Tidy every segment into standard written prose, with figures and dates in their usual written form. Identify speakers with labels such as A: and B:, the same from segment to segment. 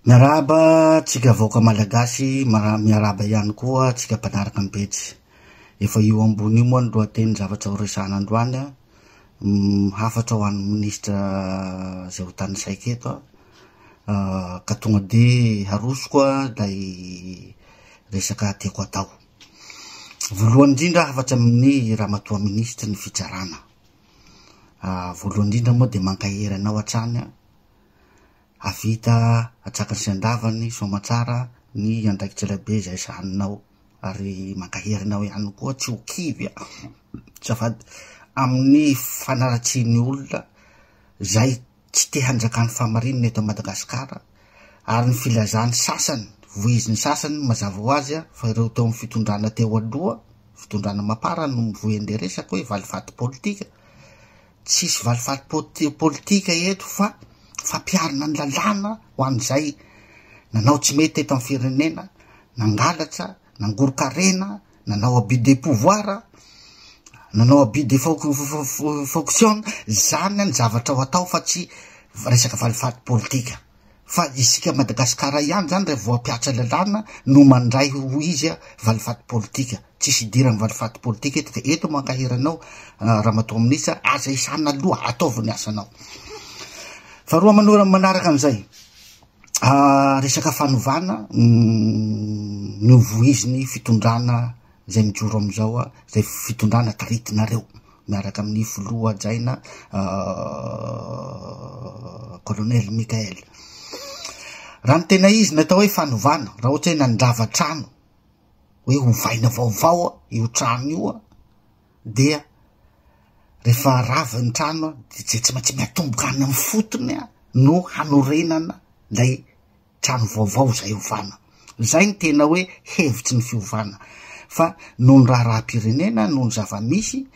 A: Miaraba tsika vaoaka malagasy, miaraba ihany koa tsika mpanaraka mipetsy. Efa io ambony io moa ny lohateny zavatra ho resahana androany a. Hafatra ho an'ny ministra zay ho tany saika eto ka tonga de harosoko lay resaka tiako atao. Voalohany indrindra hafatra amin'ny ramatoa ministra ny fitsarana. Voalohany indrindra moa de mankahery anao hatrany havita atsakany sy andavany soamatsara ny andraikitra lehibe zay sahaninao ary mankahery anao ihany koa tsy ho kivy safady amin'ny fanaratsiny olona zay tsy te hanjakany famarinina eto Madagasikara ary ny filazany sasany voiziny sasany mazava ho azy fa ireo teo amin'ny fitondrana teo aloha fitondrana mapara no voende resaka hoe valifaty politika tsisy valifaty politika eto fa fampiarina ny lalàna ho an'izay nanao tsy mety eto amin'ny firenena, nangalatra, nangorokarena, nanao abus de pouvoir, nanao abus de fonction, zany ny zavatra ho atao fa tsy resaka valifaty politika. Fa isika Madagasikara ihany zany rehefa voampiatra lalàna no mandray ho izy valifaty politika. Tsisy idirany valifaty politika eto, eto mankahiranao ramatoa minitra aza isana aloha ataovy ny asanao. Faharoa manaraka an'izay, resaka fanovana no voiziny fitondrana zay mijoro amizao zay fitondrana taritinareo miaraka amin'ny filoha jaina colonel Mikael. Raha ny tena izy natao hoe fanovana, raha ohatra hoe nandrava trano hoe hovaina vaovao io trano io dia rehefa rava ny trano de tsy maintsy miatomboka any amin'ny fotony no hanorenana lay trano vaovao zay hovana. Zay ny tena hoe hevitsy ny fiovana. Fa noho ny raha-pirenena, noho ny zava-misy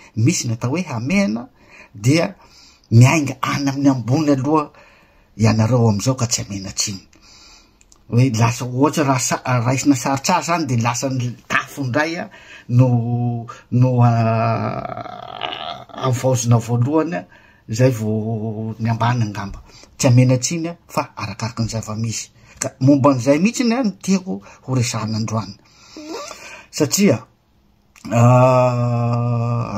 A: natao hoe hamehana dia miainga any amin'ny ambony aloha ianareo amizao ka tsy amena tsiny. Hoe lasa ohatra raisina sarotsara zany de lasa ny tafondray no avaozina voalohany zay vo ny ambany angamba tsy amena tsiny fa arakaraky ny zava-misy. Ka momba an'izay mihitsy ny tiako ho resahana androany satria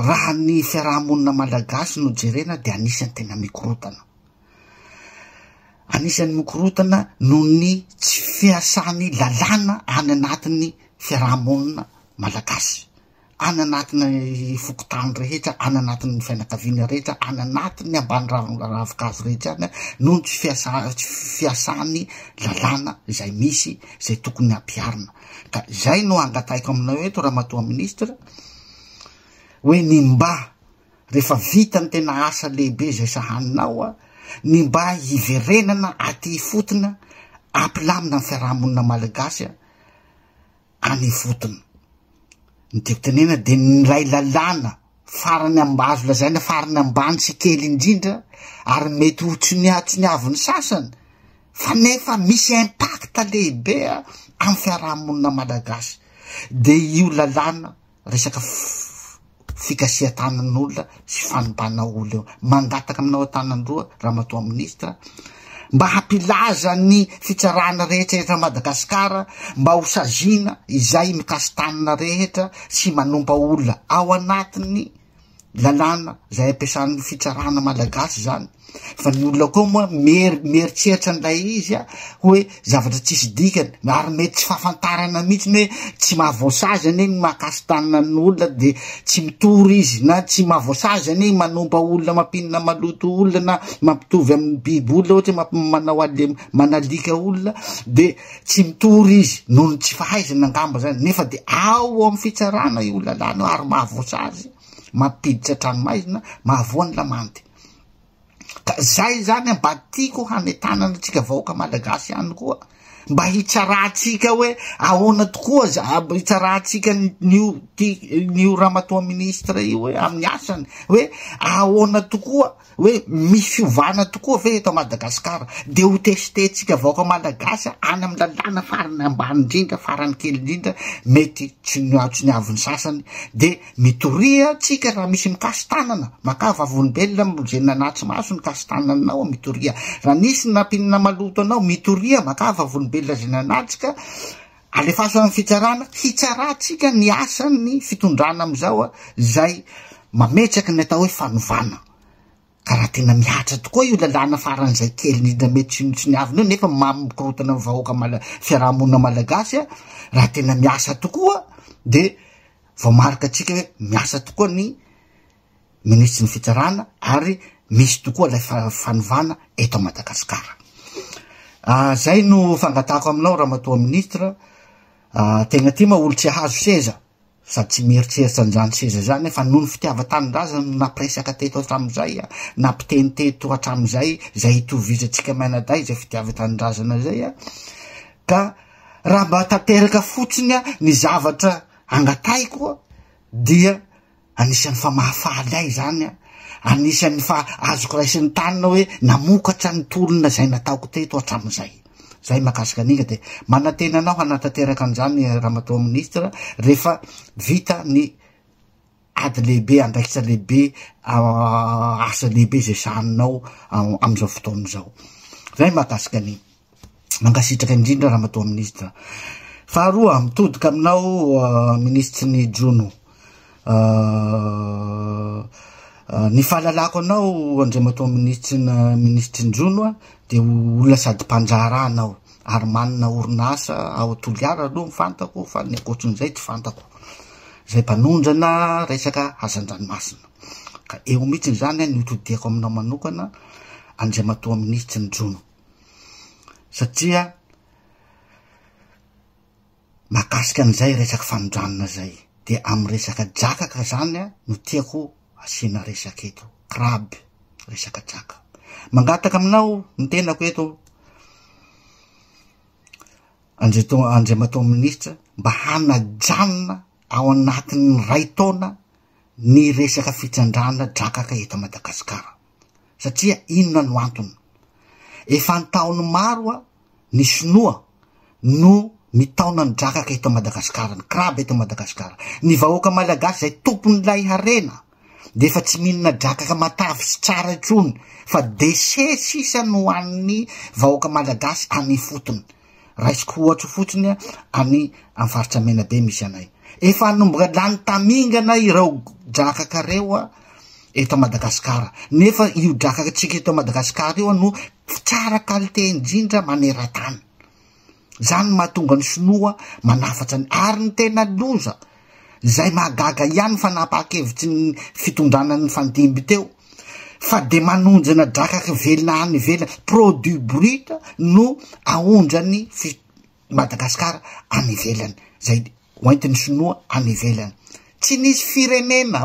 A: raha ny fiarahamonina malagasy no jerena de anisany tena mikorotana. Anisany mikorotana noho ny tsy fiasany lalàna any anatin'ny fiarahamonina malagasy, any anatin'ny fokotany rehetra, any anatin'ny fianakaviana rehetra, any anatin'ny ambany ravikazo rehetra noho ny tsy fiasany lalàna zay misy zay tokony ampiarina. Ka zay no angataiko aminao eto ramatoa ministra hoe ny mba rehefa vita ny tena asa lehibe zay sahaninao ny mba hiverenana aty fotona ampilamina ny fiarahamonina malagasy any fotona. Ny tiako tenena de nylay lalàna farany azo lazaina farany ambany sy kely indrindra ary mety ho tsoniaviny sasany fa nefa misy impact lehibe amin'ny fiarahamonina malagasy. De io lalàna resaka fikasia tanan'olona sy fanompana olo eo mangataka aminao tanandroa ramatoa ministra mba hampilaza ny fitsarana rehetra Madagasikara mba ho sazina izay mikasitanina rehetra sy manompa olona ao anatin'ny lalàna zay ampiasan'ny fitsarana malagasy zany. Fa ny olona koa moa mieritseritra n'lay izy hoe zavatra tsisy dikany ary mety tsy fahafantarana mihitsy hoe tsy mahavoasazany ny makasitanina n'olona de tsy mitory izy na tsy mahavoasazany manompa olona mampinina maloto olona na mampitovy amin'ny biby olona ohatra manalika olona de tsy mitory izy noho ny tsy fahaizana angamba zany nefa de ao amin'ny fitsarana io lalàna ary mahavoasazy mampiditra tranomaizina mahavoany lamanty. Ka zay zany mba tiako hanetanana tsika vahoaka malagasy ihany koa mba hitsaratsika hoe ahoana tokoa hitsaratsika nio ramatoa ministra io hoe amin'ny asany hoe ahoana tokoa hoe misy fiovana tokoa ve eto Madagasikara de ho tesitetsika vahoaka malagasy any amin'ny lalàna farany ambany indrindra farany kely indrindra mety tsy niaviny sasany de mitoria tsika raha misy mikasitanana makava volombelona mizeny nanatsy maso ny fasy tananao mitoria. Raha nisy nampinina maloto anao mitoria makava volombelona zay nanatrika, alefaso amin'ny fitsarana, hitsaratsika ny asan'ny fitondrana amizao zay mametsaky ny atao hoe fanovana. Ka raha tena miatra tokoa io lalàna faran'izay kely indrindra mety tsinotsiny avy io nefa mampikorotana ny vahoaka fiarahamonina malagasy raha tena miasa tokoa de vao marika atsika hoe miasa tokoa ny ministry ny fitsarana ary misy tokoa lay fanovana eto Madagasikara. Zay no fangatako aminao ramatoa ministra. Tegna ty ma olo tsy hahazo seza sady tsy mieritseritsy anjany seza zany fa noho ny fitiava-tanin-drazana no napiresaka teto hatramizay nampiteny teto hatramizay zay hitovizatsika mainaday zay fitiava-tanin-drazana zay ka raha mba tanteraka fotsiny ny zavatra angataiko dia anisan'ny fa mahafaly ay zany anisan'ny fa azoko raisin'ny tanina hoe namokatra ny tolona zay nataoko teto hatramizay. Zay makasika an'igny de manantena anao hanatanteraka an'izany ramatoa ministra rehefa vita ny ady lehibe andraikitra lehibe asa lehibe zay sahaninao am'izao fotoana zao. Zay makasika an'igny. Mangasitraka indrindra ramatoa ministra. Faharoa mitodika aminao ministry ny Jono. Ny fahalalako anao andriamatoa ministry ny Jono de olona sady mpanjara anao ary manana orinasa ao Toliara aloha mifantako fa ny ankoatrin'izay tsy fantako. Zay mpanondrana resaka hazan-dranomasina. Ka eo mihitsy zany ny hotodiako aminao manokana andriamatoa ministry ny Jono. Satria makasika an'izay resaky fanondranana zay de amin'ny resaka drakaka zany no tiako asiana resaka eto. Kraby resaka draka. Mangataka aminao ny tenako eto andriamatoa ministra mba hanajanona ao anatin'ny ray taona ny resaka fitsandrana drakaka eto Madagasikara. Satria inona no antony? Efa ny taony maro ny Sinoa no mitaona ny drakaka eto Madagasikara, ny kraby eto Madagasikara. Ny vahoaka malagasy zay tompon'ilay harena de efa tsy mihinana drakaka matavy sy tsara intsony fa dese sisa no an'ny vahoaka malagasy any fotony. Raisiko ohatry fotsiny any amin'ny faritra Menabe misy anay. Efa nomboka lany tamingana ireo drakaka reo eto Madagasikara. Nefa io drakaka tsika eto Madagasikara io no tsara qualité indrindra maneran-tany. Zany mahatonga ny Sinoa manafatra ny ary ny tena loza zay mahagaga ihany fa napakevitsy ny fitondranan'ny fandimby teo fa de manonjana drakaka velona any velona produit brut no aondrany Madagasikara any velany zay hoentin'ny Sinoa any velany. Tsy nisy firenena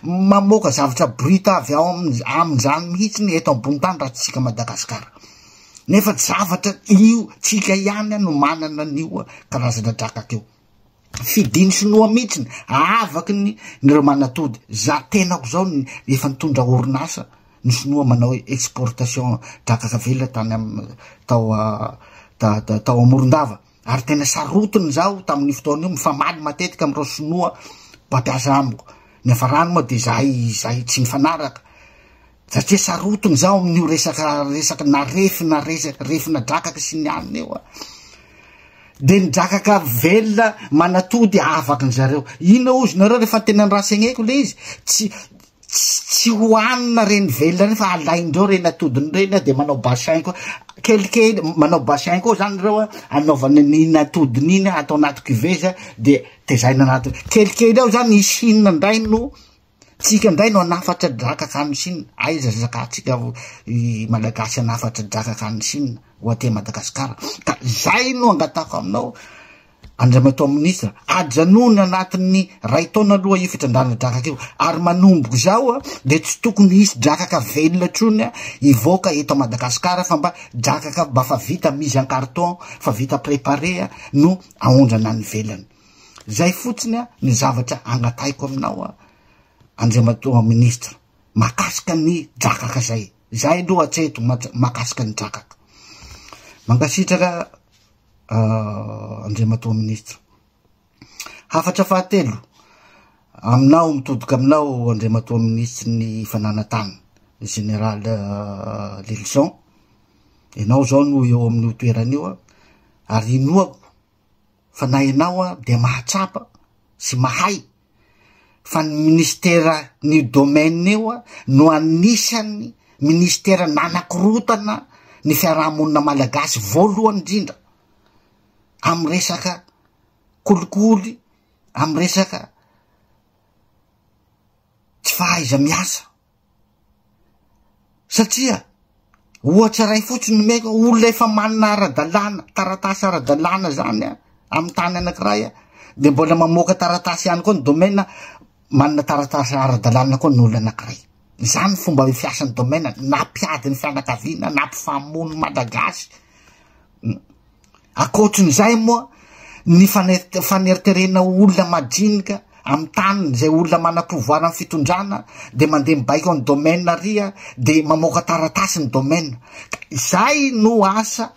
A: mamoaka zavatra brut avy ao amin'izany mihitsy ny eto ambony tany raha tsika Madagasikara. Nefa zavatra io tsika ihany no manana n'io karazana drakaka io. Fidiny Sinoa mihitsy avaky nireo manatody. Za tenako zao efa nitondra orinasa ny Sinoa manao exportation drakaka velona tany tao Morondava. Ary tena sarotiny zao tamin'ny fotoana io mifamaly matetika am'ireo Sinoa mpampiasa amiko. Nefa rano moa de zahay tsy mifanaraka. Satria sarotiny zao amin'io resaka refina drakaka sy ny aniny io. De ny drakaka velona manatody avaky ny zareo. Ina ozy nareo rehefa tena niraseneko le izy tsy hoanina reny velona reny fa alaindreo reny atodiny reny de manao bassin koa kelikely manao bassin koa zany reo anaovana ny atodiny iny atao anaty cuvée de tezaina anaty kelikely ao zany isinina ndray no tsika ndray no anafatra drakaka any Sinina. Aiza zakatsika malagasy anafatra drakaka any Sinina ho aty Madagasikara. Ka zay no angatako aminao andriamatoa ministra ajanony anatin'ny ray taona aloha io fitrandrana drakaka io ary manomboka zao de tsy tokony hisy drakaka velona trony ivoaka eto Madagasikara fa mba drakaka mba fa vita mise en carton fa vita préparé no aondrana any velany. Zay fotsiny ny zavatra angataiko aminao andriamatoa ministra makasika ny drakaka zay. Zay aloha hatreto makasika ny drakaka. Mangasitraka andriamatoa ministra. Hafatra fahatelo aminao mitodika aminao andriamatoa ministra ny fananatany. général Lilson, ianao zao no eo amin'io toeran'io ary inoako fa na ianao de mahatsapa sy mahay fa ny ministera ny domaine io no anisany ministera nanakorotana ny fiarahamonina malagasy voalohany indrindra amy resaka kolikoly, amy resaka tsy fahaiza miasa. Satria ohatra ray fotsiny meko olona efa manana ara-dalàna, taratasy ara-dalàna zany amy tany anankiray de mbola mamoaka taratasy ihany koa ny domaine, manana taratasy ara-dalàna koa ny olona anankiray. Zany fomba fiasan'ny domaine, nampiady ny fianakaviana, nampifamono malagasy. Akoatrin'izay moa ny faneriterena olona majinika amy tany, zay olona mana-pouvoir amy fitondrana de mandeha mibaiko ny domaine ria de mamoaka taratasy ny domaine. Zay no asa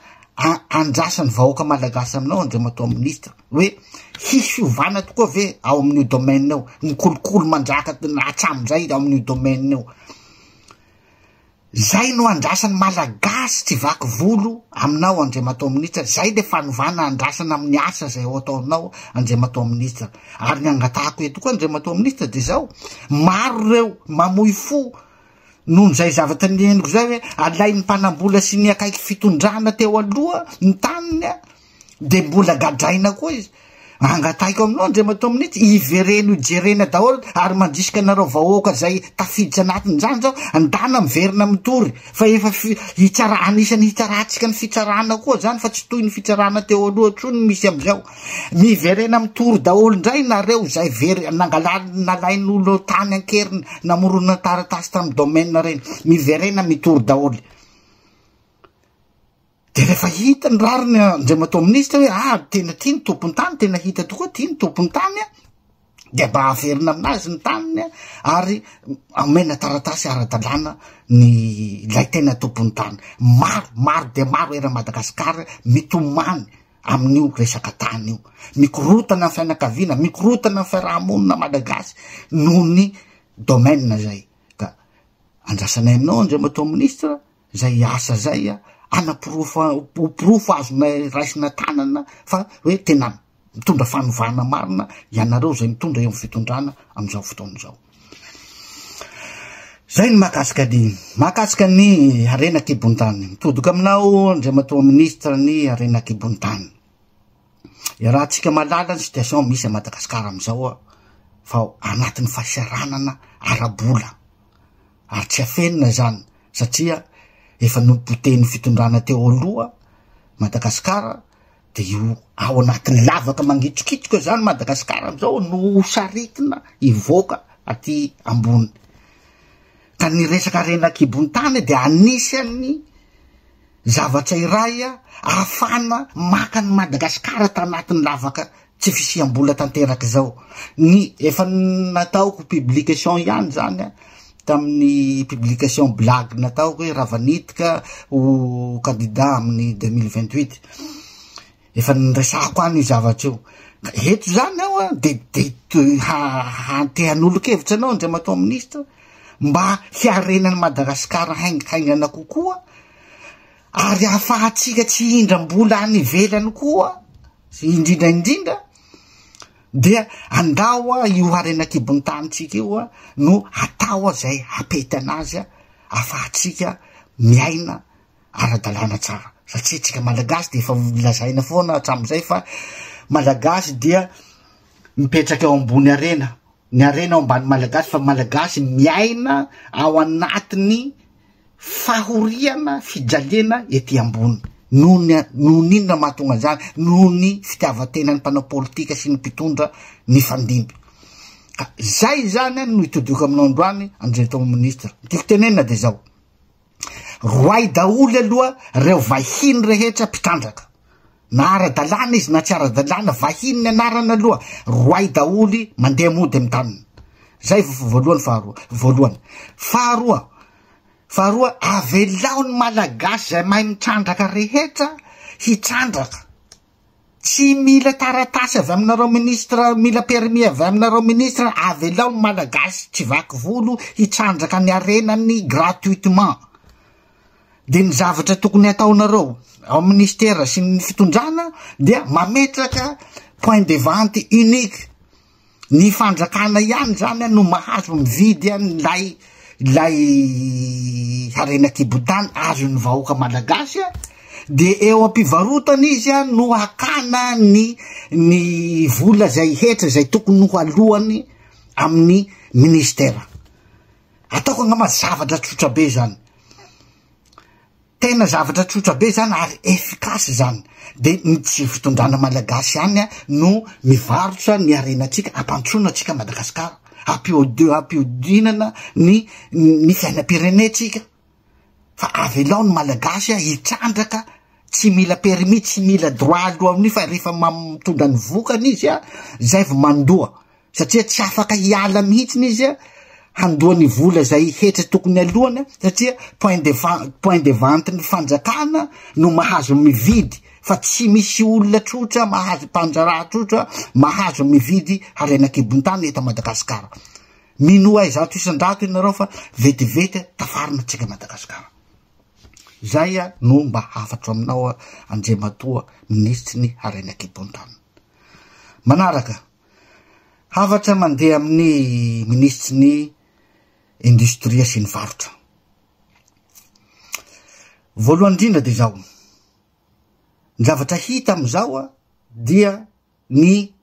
A: andrasan'ny vahoaka malagasy aminao Andriamatoa ministra, hoe hisy fiovana tokoa ve ao amin'io domaine ao, ny kolokolo mandraka hatramin'izay ao amin'io domaine ao. Zay no andrasan'ny malagasy tsy vaky volo aminao Andriamatoa ministra. Zay le fanovana andrasana amin'ny asa zay ao ataonao Andriamatoa ministra. Ary ny angatahako eto koa Andriamatoa ministra de zao, maro reo mamoy fo noho zay zavatra nieniko zay hoe alay ny mpanambola sy ny akaiky fitondrana teo aloha ny taniny de mbola gadraina koa izy. Angataiko aminao Andriamatoa ministra, ivereno ijerena daholo ary mandrisika anareo vahoaka zay tafiditra anatiny zany zao andana miverina mitory fa efa anisany hitsarantsika ny fitsarana koa zany fa tsy toy ny fitsarana teo aloha trony misy amizao. Miverena mitory daholo ndray nareo zay nalain'olo tany ankeriny namorona taratasy tamy domaine reny, miverena mitory daholo. De rehefa hita ny rariny Andriamatoa ministra hoe tena ty ny tompony tany, tena hita tokoa ty ny tompony tany de mba averina aminazy ny taniny ary amena taratasy ara-dalàna ny lay tena tompony tany. Maro de maro era Madagasikara mitomany amin'io resaka tany io, mikorotana ny fianakaviana, mikorotana ny fiarahamonina malagasy noho ny domaine zay. Ka andrasanay aminao Andriamatoa ministra zay asa zay anaporofo azona raisina tanana fa hoe tena mitondra fanovana marina ianareo zay mitondra eo amy fitondrana amizao fotoana zao. Zay ny mahakasika ny arena kibon-tany. Mitodoka aminao Andriamatoa ministra ny arena kibon-tany. Raha tsika malala ny situation misy a Madagasikara amizao fa anatin'ny fahasiaranana arabola ary tsy afenina zany satria efa nopoteny fitondrana teo aloha Madagasikara de io ao anatin'ny lavaka mangitrokitroka zany Madagasikara amizao no saritina ivoaka aty ambony. Ka ny resaka rena kibon-tany de anisany zavatra iray ahafana maka ny Madagasikara tanatin'ny lavaka tsy fisiam-bola tanteraky zao. Ny efa nataoko publication ihany zany tamin'ny publication blague nataoko hoe Ravanitika ho candidat amin'ny 2028. Efa niresako any zavatra io. Eto zany ao de hantehan'olo-kevitra anao Andriamatoa ministra mba hiarenany Madagasikara haingana kokoa ary ahafahatsika tsy hindram-bola any ivelany koa indrindra dia andao io arena kibon-tanytsika io no atao zay hapety anazy ahafahatsika miaina ara-dalàna tsara. Satria tsika malagasy de efa lazaina foana hatramizay fa malagasy dia mipetraka eo ambony arena, ny arena ao ambany malagasy fa malagasy miaina ao anatiny fahoriana fijaliana ety ambony. Noho ninona mahatonga zany, noho ny fitiavan-tenany mpanao politika sy ny mpitondra ny fandimby. Zay zany no itodiko aminao androany Andriamatoa ministra. Tiako tenenina de zao, roay daoly aloha reo vahiny rehetra mpitrandraka, na ara-dalàna izy na tsy ara-dalàna, vahiny ny anarana aloha roay daoly mandeha mody amy taniny. Zay voalohany. Faharoa avelao ny malagasy zay mahay mitrandraka rehetra hitrandraka, tsy tsy mila taratasy avy aminareo ministra, mila permis avy aminareo ministra, avelao ny malagasy tsy vaky volo hitrandraka ny arenany gratuitement. De ny zavatra tokony ataonareo ao ministera sy ny fitondrana dia mametraka point de vente unique. Ny fandrakana ihany zany no mahazo mividy lay harenakibotany azo ny vahoaka malagasy de eo ampivarotana izy no hakana ny vola zay hetra zay tokony ho alohany amin'ny ministera. Ataoko angamba zavatra tsotra be zany, tena zavatra tsotra be zany ary efficace zany. De ny tsy fitondrana malagasy ihany no mivarotra ny arenatsika, ampantsoina tsika Madagasikara, ampiodinana ny fiainam-pirenetsika. Fa avelao ny malagasy hitrandraka, tsy mila permis, tsy mila droit aloha amin'io, fa rehefa mitondra ny vokany izy zay vao mandoa, satria tsy afaka hiala mihitsy izy handoa ny vola zay hetra tokony alohany, satria point de vente ny fanjakana no mahazo mividy, fa tsy misy olona tsotra mahazo mpanjara tsotra mahazo mividy harenakibotany eto Madagasikara. Minoa zato isan-drato ianareo fa vetivety tafarina tsika Madagasikara. Zay no mba hafatro aminao Andriamatoa, ministry ny harenakibotany. Manaraka hafatra mandeha amin'ny ministry ny industria sy ny varotra. Voalohany indrindra de zao, ny zavatra hita amizao dia ny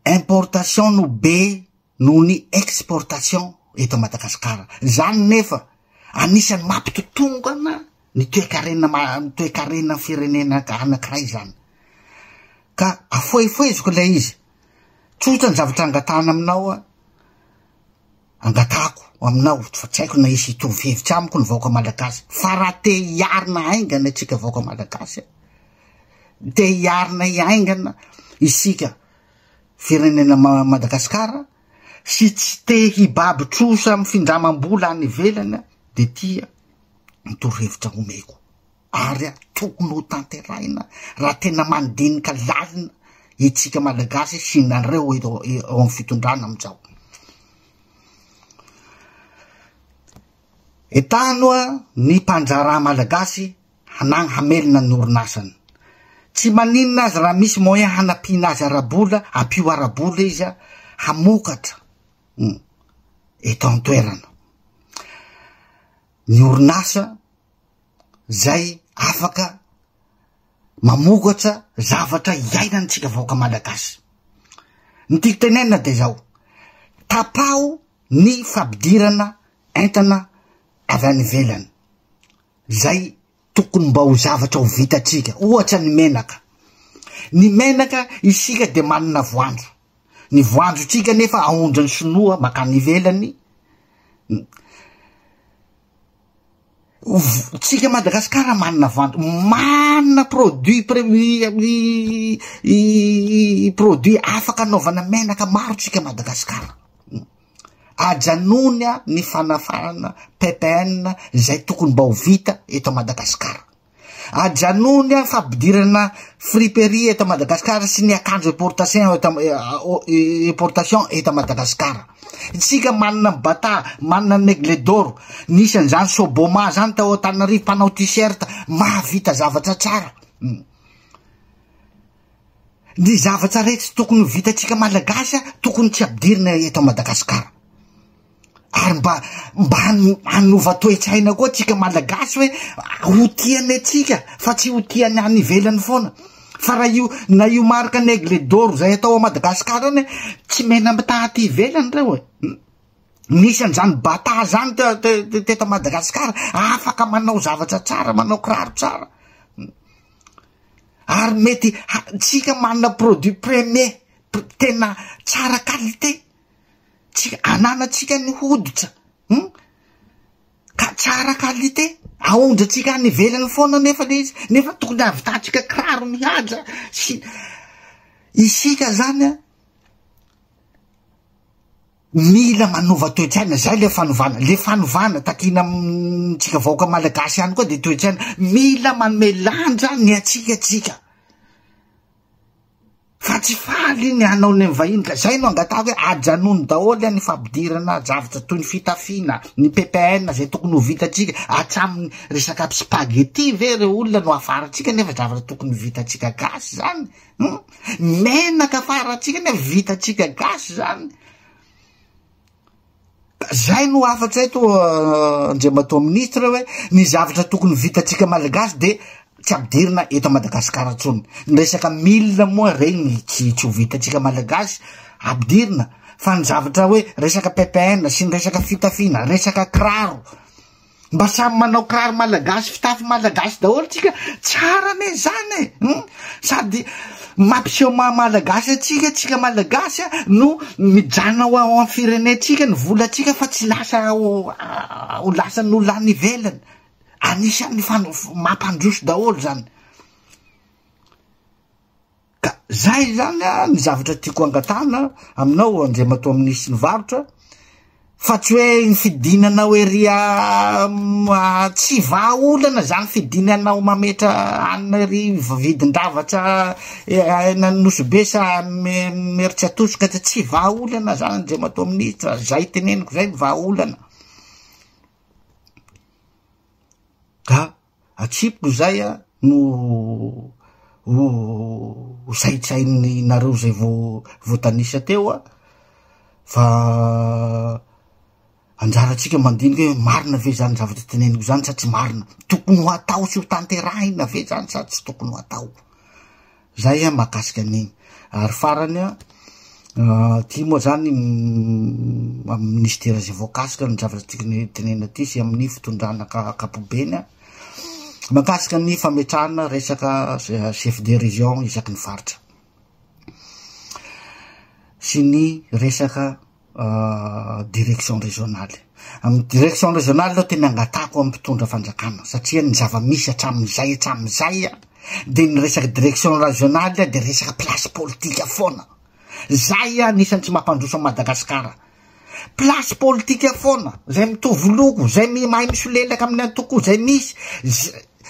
A: importation no be noho ny exportation eto Madagasikara. Zany nefa anisany mampitotongana ny toe-karena firenena anankiray zany. Ka afoefoeziko ilay izy. Tsotra ny zavatra angatana aminao angatako aminao, fa tsy haiko na isy hitovy hevitra amiko ny vahoaka malagasy. Fa raha te hiarina aingana tsika vahoaka malagasy, te hiarina aingana isika firenena Madagasikara, sy tsy te hibaby trosa amin'ny findramam-bola any ivelany, de tia mitoro-hevitra omeko. Ary tokony ho tanteraina raha tena mandinika lalina itsika malagasy sy nareo eo amin'ny fitondrana amizao. Etanoa ny mpanjara malagasy hanagny hamelona ny orinasany. Tsy maninona azy raha misy moyen hanapina azy arabola, ampio arabola izy hamokatra eto an-toerana. Ny orinasa zay afaka mamokatra zavatra iainantsika vahoaka malagasy. Ny tiako tenenina de zao, tapao ny fampidirana entana avy any ivelany. Zay tokony mba ho zavatra ho vitatsika. Ohatra ny menaka. Ny menaka isika de manana voanjo. Ny voanjo tsika nefa aondrany sinoa makany ivelany. Tsika Madagasikara manana voanjo, manana produit afaka anaovana menaka maro tsika Madagasikara. Ajanonya ny fanafana PPN zay tokony mba ho vita eto Madagasikara. Ajanonya fampidirana friperie eto Madagasikara sy ny akanjo importation eto Madagasikara. Tsika manana bata, manana Aigle d'Or, nisan'ny zany Soboma zany tao Antananarivo mpanao t-shirt, mahavita zavatra tsara. Ny zavatra rehetra tokony vitatsika malagasy tokony tsy ampidirina eto Madagasikara. Ary mba hanova toe-tsaina koa tsika malagasy hoe ho tiany atsika fa tsy ho tiany any ivelany foana. Fa raha io marika ny Aigle d'Or zay atao a Madagasikara any tsy mena mitaty ivelany reo nisan'izany bata zany teto Madagasikara afaka manao zavatra tsara, manao kiraro tsara. Ary mety tsika manana produit premier tena tsara qualité, ananatsika ny hoditra ka tsara qualité, aondratsika any ivelany foana nefa tokony avitatsika kiraro mihaja sy isika zany mila manova toetr'aina, zay le fanovana takina tsika vahoaka malagasy ihany koa de toetr'aina mila manome lanja ny atsikatsika fa tsy faly ny hanao ny vahiny ka zay no angatako hoe ajanony daholo ny fampidirana zavatra toy ny fitafiana ny PPN zay tokony ho vitatsika atraminy resaka spaghetti ve re olona no afaratsika nefa zavatra tokony vitatsika gasy zany menaka afaratsika nefa vitatsika gasy zany. Zay no afatra eto Andriamatoa ministra hoe ny zavatra tokony vitatsika malagasy de tsy ampidirina eto Madagasikara tsony. Ny resaka milina moa regny tsy ho vitatsika malagasy ampidirina fa ny zavatra hoe resaka PPN sy ny resaka fitafiana, resaka kiraro mba samy manao kiraro malagasy, fitafy malagasy daholo tsika tsara ne zany sady mampiseho malagasy atsika malagasy no mijana ho amin'ny firenetsika ny volatsika fa tsy lasa ho lasa no lany ivelany. Anisan'ny mampandroso daholo zany. Ka zay zany ny zavatra tiako angatana aminao Andriamatoa Minisitry ny varotra fa tsy hoe ny fidinana eria tsy vahaolana zany fidinanao mametra hanina ry vidin-davatra nanosobe sa meritry atosoka tsy vahaolana zany Andriamatoa Minisitra, zay teneniko zay ny vahaolana. Ka atsipiko zay no saitsainy nareo zay voatanisa teo fa anjaratsika mandiniky hoe marina ve zany zavatra teneniko zany sa tsy marina, tokony ho atao sy ho tanterahina ve zany sa tsy tokony ho atao. Zay mahakasika an'igny ary farany ty moa zany amin'ny ministera zay voakasika ny zavatra tikany tenena ty sy amin'ny fitondrana kapobeny mahakasika ny fametrahana resaka chef de région isaky ny faritra sy ny resaka direction régionale. Amin'ny direction régionale aloha tena angatako amin'ny mpitondra fanjakana satria ny zava-misy hatramin'izay de ny resaka direction régionale de resaka place politika foana. Zay anisan'ny tsy mampandroso Madagasikara. Place politika foana, zay mitovy loko, zay mahay misolelaka amin'ny antoko, zay misy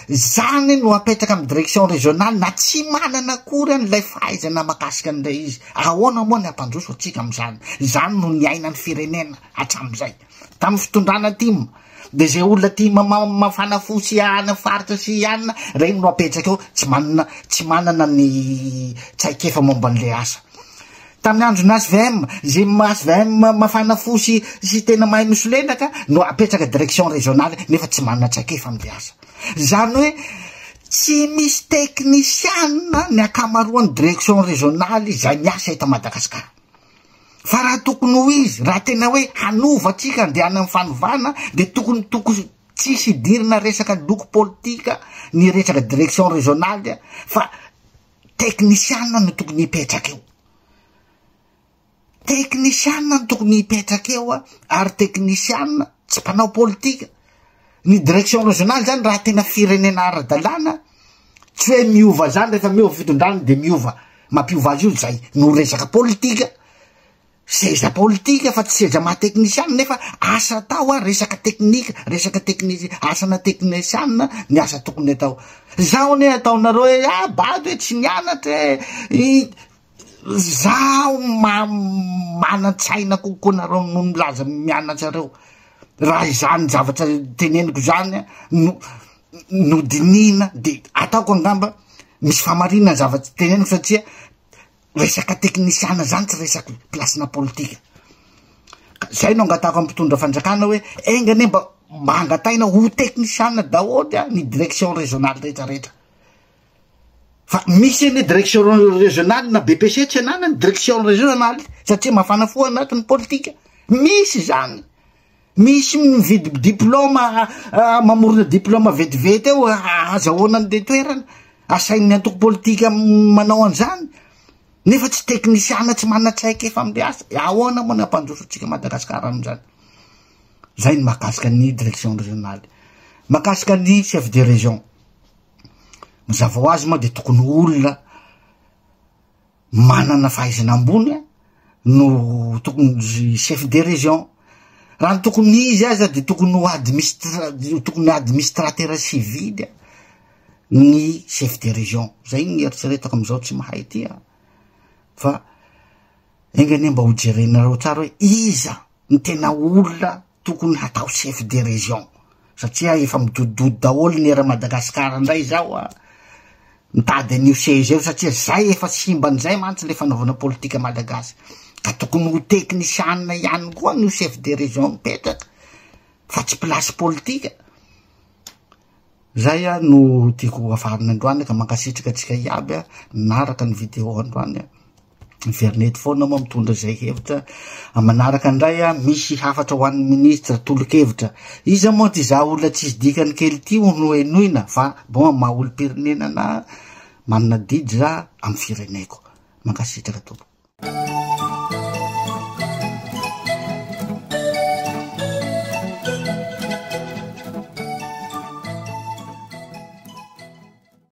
A: zany no apetraka amin'ny direction régionale na tsy manana akory an'ilay fahaizana makasika an'ilay izy. Ahoana moa ny ampandroso atsika am'izany? Zany no ny ainan'ny firenena hatram'izay. Tamin'ny fitondrana timo de zay olona tia mafana fo sy ana faritra sy anina regny no apetraka eo tsy manana ny tsaikefa momba an'le asa. Tamin'ny andro ny SVM, zay SVM mafana fo sy tena mahay misolelaka no apetraka direction régionale nefa tsy manana tsaikefa am'le asa. Zany hoe tsy misy teknisiana ny akamaroan'ny direction régionale zay miasa eto Madagasikara. Fa raha tokony ho izy, raha tena hoe hanova atsika andehana amin'ny fanovana de tokony tsisy idirina resaka loko politika ny resaka direction régionale fa teknisiana no tokony hipetraka eo. Teknisiana no tokony hipetraka eo ary teknisiana tsy mpanao politika. Ny direction régionale zany raha tena firenena ara-dalàna tsy hoe miova zany rehefa miova fitondrana de miova mampiova azy io zay no resaka politika. Seza politika fa tsy seza maha-teknisiana nefa asa atao resaka teknika, resaka asana teknisiana ny asa tokony atao. Zaho ne ataonareo hoe bady hoe tsy nianatra zaho mana-tsaina kokoa nareo no milaza mianatsareo. Raha izany zavatra teneniko zany no dinina de ataoko angamba misy famarina zavatra teneniko satria resaka teknisiana zany tsy resaka plasina politika. Zay no angatako amin'ny mpitondra fanjakana hoe engane mba angataina ho teknisiana daholo ny direction régionale rehetrarehetra. Fa misy ny direction régionale na BPC tsy ananany direction régionale satria mafana fo anatin'ny politika. Misy zany. Misy mividy diplôma mamorona diplôma vetivety eo azahoana ny toerana asain'ny antoko politika manao an'izany nefa tsy teknisiana tsy manatsaika efa amin'le asa. Ahoana moa ny ampandroso atsika Madagasikara amin'izany? Zay ny mahakasika ny direction régionale. Mahakasika ny chef de région, mazava ho azy moa de tokony olona manana fahaizana ambony no tokony chef de région. Raha tokony izy aza de tokony tokony administrateur civil ny chef de région. Zay ny eritseretako amizao tsy mahay ty fa engany mba ho jerenareo tsara hoe iza ny tena olona tokony hatao chef de région, satria efa midodidody daholo ny era Madagasikara ndray zao mitady an'io siège eo, satria zay efa simban'izay mantsy le fanaovana politika malagasy, ka tokony ho teknisianina ihany koa ny chef de région mipetraka fa tsy place politika. Zay no tiako afarina androany ka mankasitraka atsika iaby nanaraka ny vidéo androany Vernety foana moa mitondra zay hevitra. Manaraka andray misy hafatra ho an'ny ministra tolo-kevitra. Iza moa ty za olona tsisy dikany kely ty no enoina fa bon maha olo-pirenena na manana didy za amy fireneko. Mankasitraka tompo.